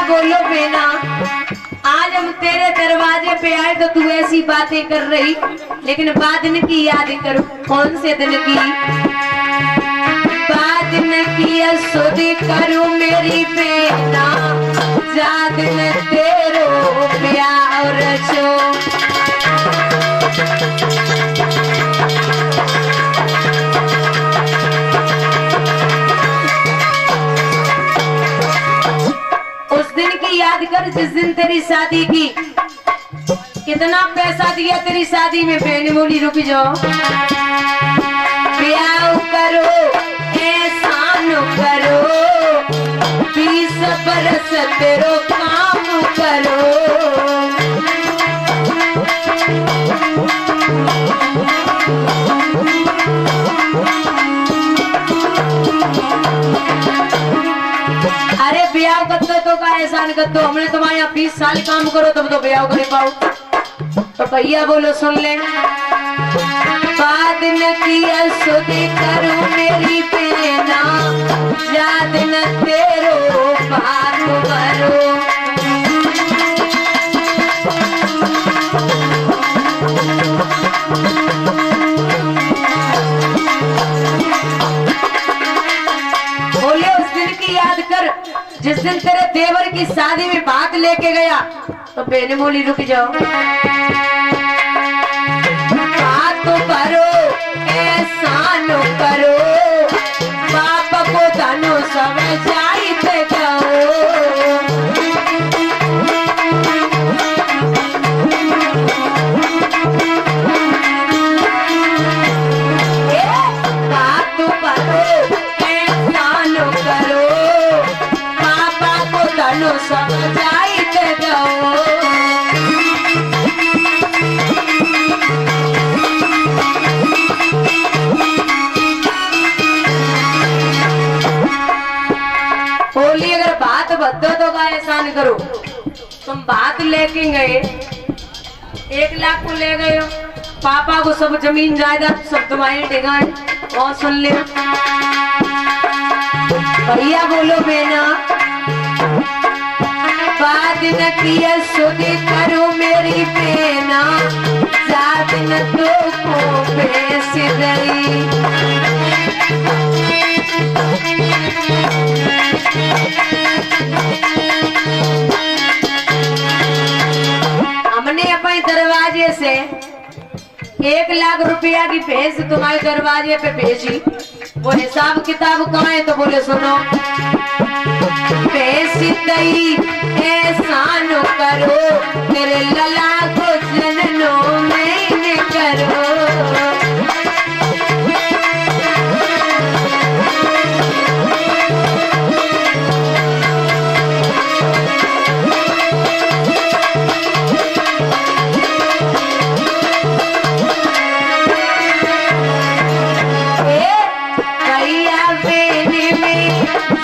बोलो बेना, आज हम तेरे दरवाजे पे आए तो तू ऐसी बातें कर रही, लेकिन बाद दिन की याद करो। कौन से दिन की बाद दिन की सुधी करूं मेरी बेना, जा दिन तेरो प्यार रचो। उस दिन की याद कर जिस दिन तेरी शादी की। कितना पैसा दिया तेरी शादी में? बेनी बोली रुक जाओ, ब्याह करो एहसान करो, 20 बरस तेरो काम करो। अरे ब्याह करते तो का एहसान करते, हमने तुम्हारे यहाँ 20 साल काम करो तब तो ब्याह करे पाओ। तो भैया बोलो सुन ले, बाद न किया सुधी करूं मेरी बेना, याद न तेरो पार करो। बोले उस दिन की याद कर जिस दिन तेरे देवर की शादी में भाग लेके गया। तो बेने बोली रुक जाओ, बात करो एहसान करो, बाप को धनो सब जाइते जाओ। बात करो एहसान करो, बापा को धनो सब जाइते जाओ। बोली अगर बात बदो तो का एहसान करो। तुम बात लेके गए, 1 लाख को ले गए हो, पापा को सब जमीन जायदाद सब तुम्हारे ठिकाने। और सुन ले भैया बोलो बेना, बाद न किया सुधी करो मेरी बेना, जात न तो को बेस गई। हमने अपने दरवाजे से 1 लाख रुपया की भैंस तुम्हारे दरवाजे पे भेजी। वो हिसाब किताब कहाँ है? तो बोले सुनो, भैंस दई एहसान करो, तेरे लला को जननों में करो।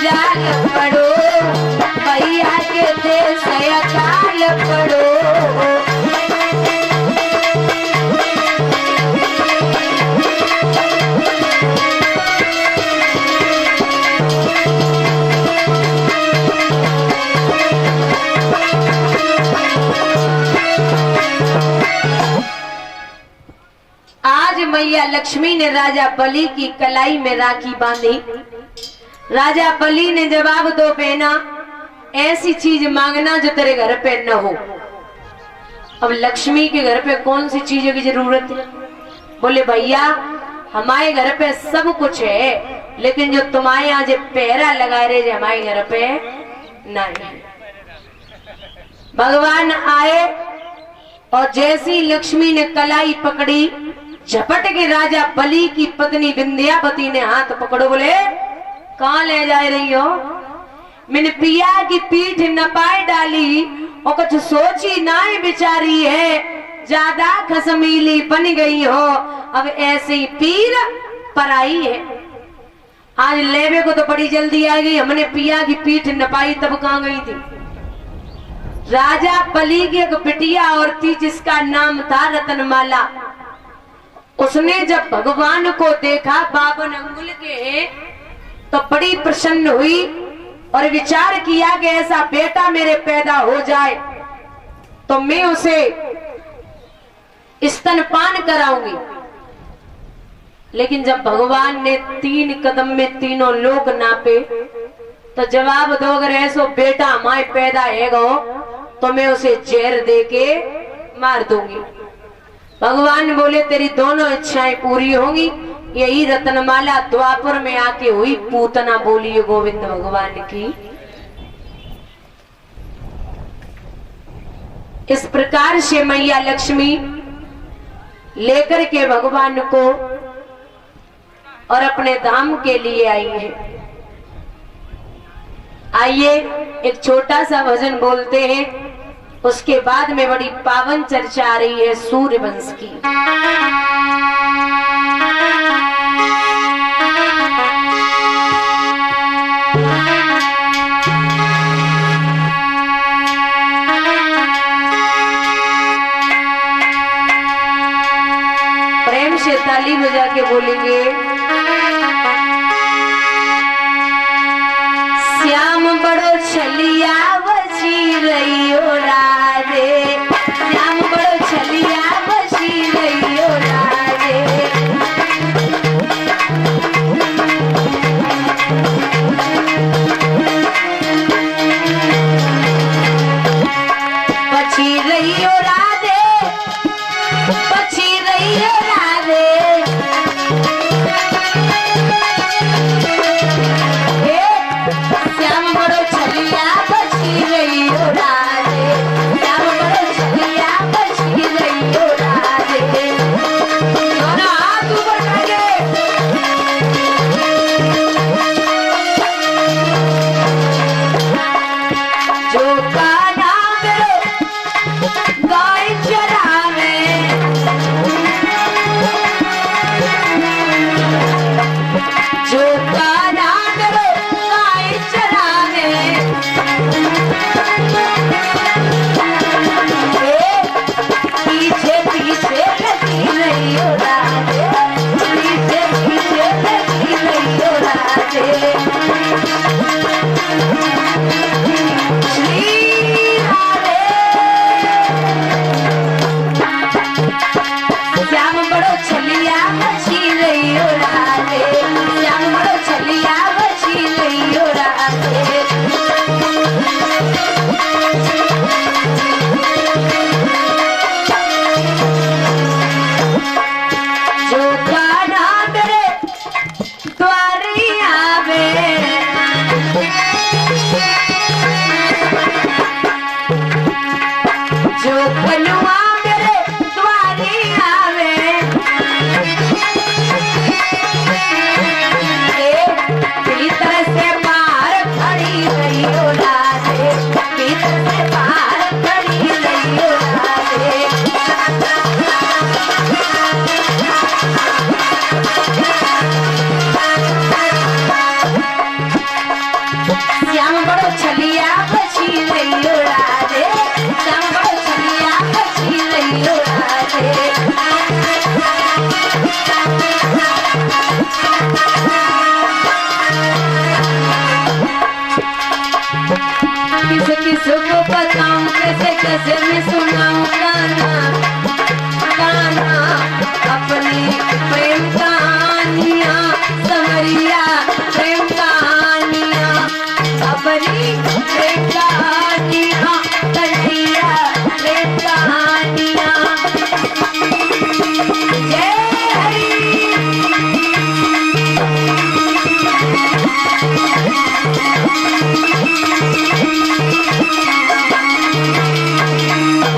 जाल पड़ो भैया के देश अकाल पड़ो। आज मैया लक्ष्मी ने राजा बलि की कलाई में राखी बांधी। राजा बलि ने जवाब दो बेना, ऐसी चीज मांगना जो तेरे घर पे न हो। अब लक्ष्मी के घर पे कौन सी चीजों की जरूरत है? बोले भैया हमारे घर पे सब कुछ है, लेकिन जो तुम्हारे यहाँ जो पहरा लगा रहे जो हमारे घर पे नहीं। भगवान आए और जैसी लक्ष्मी ने कलाई पकड़ी, झपट के राजा बलि की पत्नी विंध्यावती ने हाथ पकड़ो। बोले कहाँ ले जा रही हो? मैंने पिया की पीठ नपाए डाली और कुछ सोची ना ही बिचारी है, ज्यादा खसमीली बन गई हो, अब ऐसे ही पीर पराई है। आज लेवे को तो बड़ी जल्दी आ गई, हमने पिया की पीठ नपाई तब कहाँ गई थी? राजा बलि की एक बिटिया और थी जिसका नाम था रतनमाला। उसने जब भगवान को देखा बावन अंगुल के तो बड़ी प्रसन्न हुई और विचार किया कि ऐसा बेटा मेरे पैदा हो जाए तो मैं उसे स्तनपान कराऊंगी। लेकिन जब भगवान ने 3 कदम में तीनों लोग नापे तो जवाब दो, अगर ऐसो बेटा हमारे पैदा है तो मैं उसे जहर दे के मार दूंगी। भगवान बोले तेरी दोनों इच्छाएं पूरी होंगी। यही रत्नमाला द्वापर में आके हुई पूतना बोली गोविंद भगवान की। इस प्रकार से मैया लक्ष्मी लेकर के भगवान को और अपने धाम के लिए आई है। आइए एक छोटा सा भजन बोलते हैं, उसके बाद में बड़ी पावन चर्चा आ रही है सूर्यवंश की। प्रेम से ताली बजा के बोलेंगे, श्याम बड़ो छलिया बची रही हो राधे, श्याम बड़ो छलिया बची रही हो राधे। बची रही हो राधे, बची रही हो राधे। श्याम बड़ो छलिया बची रही हो राधे, श्याम बड़ो छलिया बची रही हो राधे। दोनों हाथ ऊपर करके जो कान्हा मेरो गाय चरावे, जो कान्हा मेरो गाय चरावे। पीछे पीछे लगी रही हो राधे, पीछे पीछे लगी रही हो राधे। श्री राधे। श्याम बड़ो छलिया बची रही हो राधे, श्याम बड़ो छलिया बची रही हो राधे। जो कान्हा मेरे द्वारी आवे, जो कनुआ मेरे द्वारी आवे। भीतर से बाहर खड़ी रही हो राधे, भीतर से बाहर खड़ी रही हो राधे। श्याम बड़ो छलिया बची रही हो राधे, श्याम बड़ो छलिया बची रही हो राधे। किसे किसे को बताऊं, कैसे कैसे मैं सुनाऊं गाना गाना अपनी प्रेम कहानियां, समरिया प्रेम कहानियां, अपनी प्रेम कहानियां, कन्हैया प्रेम कहानियां। जय हरि।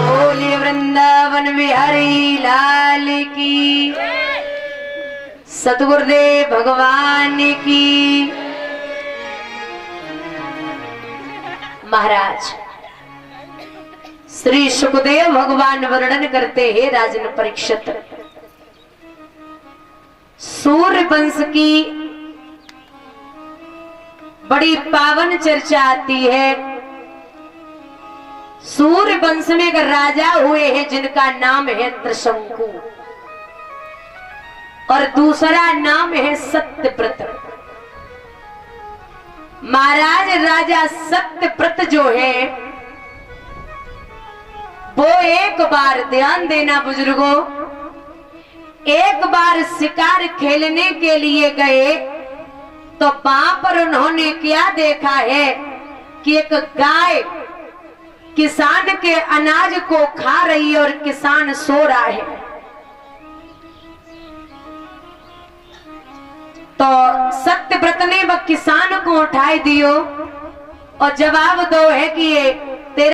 बोलिए वृंदावन बिहारी लाल की, सतगुरुदेव भगवान की। महाराज श्री सुखदेव भगवान वर्णन करते हैं राजन परीक्षित, सूर्य वंश की बड़ी पावन चर्चा आती है। सूर्य वंश में एक राजा हुए हैं जिनका नाम है त्रिशंकु और दूसरा नाम है सत्यव्रत। महाराज राजा सत्यव्रत जो है वो एक बार, ध्यान देना बुजुर्गों, एक बार शिकार खेलने के लिए गए तो वहां पर उन्होंने क्या देखा है कि एक गाय किसान के अनाज को खा रही है और किसान सो रहा है। तो सत्यव्रत ने वह किसान को उठाए दियो और जवाब दो है कि ये